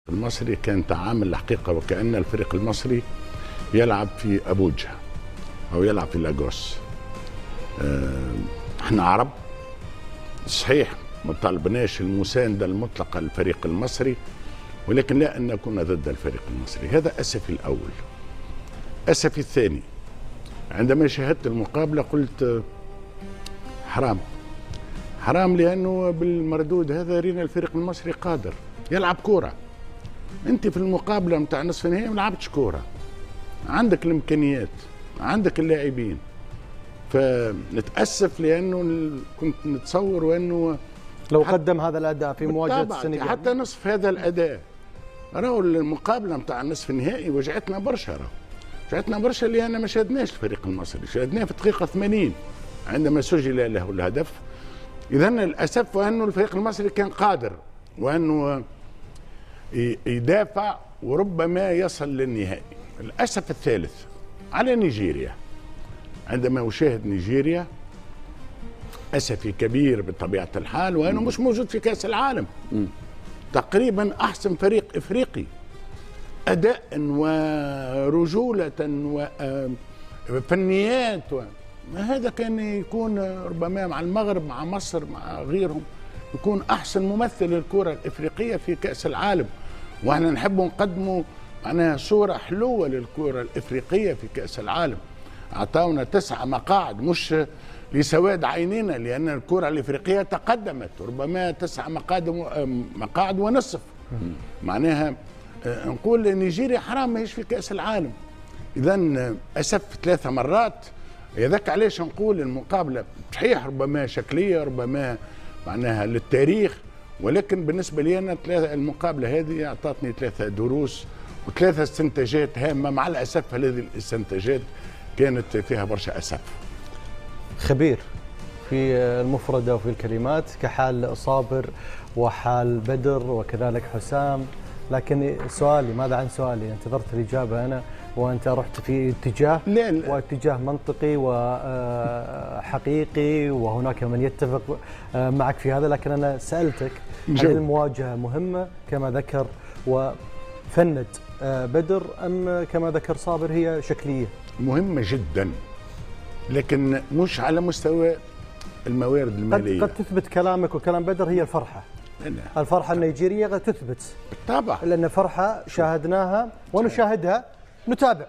المصري كان تعامل الحقيقة وكأن الفريق المصري يلعب في أبوجا أو يلعب في لاغوس. احنا عرب صحيح، ما طالبناش المساندة المطلقة للفريق المصري، ولكن لا أن نكون ضد الفريق المصري. هذا أسفي الأول. أسفي الثاني، عندما شاهدت المقابلة قلت حرام حرام، لأنه بالمردود هذا رينا الفريق المصري قادر يلعب كورة. أنت في المقابلة متاع نصف النهائي ما لعبتش كورة، عندك الإمكانيات، عندك اللاعبين. فنتأسف لأنه كنت نتصور وأنه لو قدم هذا الأداء في مواجهة السنغال حتى نصف هذا الأداء. راهو المقابلة متاع نصف النهائي وجعتنا برشا، وجعتنا برشا لأن ما شاهدناش الفريق المصري، شاهدناه في الدقيقة 80 عندما سجل له الهدف. إذا الأسف وأنه الفريق المصري كان قادر وأنه يدافع وربما يصل للنهائي. الأسف الثالث على نيجيريا، عندما أشاهد نيجيريا أسفي كبير بطبيعة الحال، وأنه مش موجود في كأس العالم. تقريبا أحسن فريق إفريقي أداء ورجولة وفنيات هذا كان يكون ربما مع المغرب مع مصر مع غيرهم يكون أحسن ممثل للكرة الإفريقية في كأس العالم. وإحنا نحب نقدموا معناها صورة حلوة للكرة الإفريقية في كأس العالم. أعطاونا 9 مقاعد مش لسواد عيننا، لأن الكرة الإفريقية تقدمت ربما 9 مقاعد ونصف. معناها نقول نيجيريا حرام ما هيش في كأس العالم. إذا أسف 3 مرات. هذاك علاش نقول المقابلة صحيح ربما شكلية، ربما معناها للتاريخ، ولكن بالنسبة لي أنا المقابلة هذه أعطتني 3 دروس و3 استنتاجات هامة. مع الأسف هذه الاستنتاجات كانت فيها برشا أسف. خبير في المفردة وفي الكلمات كحال صابر وحال بدر وكذلك حسام، لكن سؤالي ماذا عن سؤالي؟ انتظرت الإجابة أنا وأنت رحت في اتجاه واتجاه منطقي وحقيقي، وهناك من يتفق معك في هذا، لكن أنا سألتك هل المواجهة مهمة كما ذكر وفند بدر أم كما ذكر صابر هي شكلية؟ مهمة جدا، لكن مش على مستوى الموارد المالية. قد تثبت كلامك وكلام بدر هي الفرحة. الفرحة النيجيرية قد تثبت طبعا، لأن فرحة شاهدناها ونشاهدها نتابع.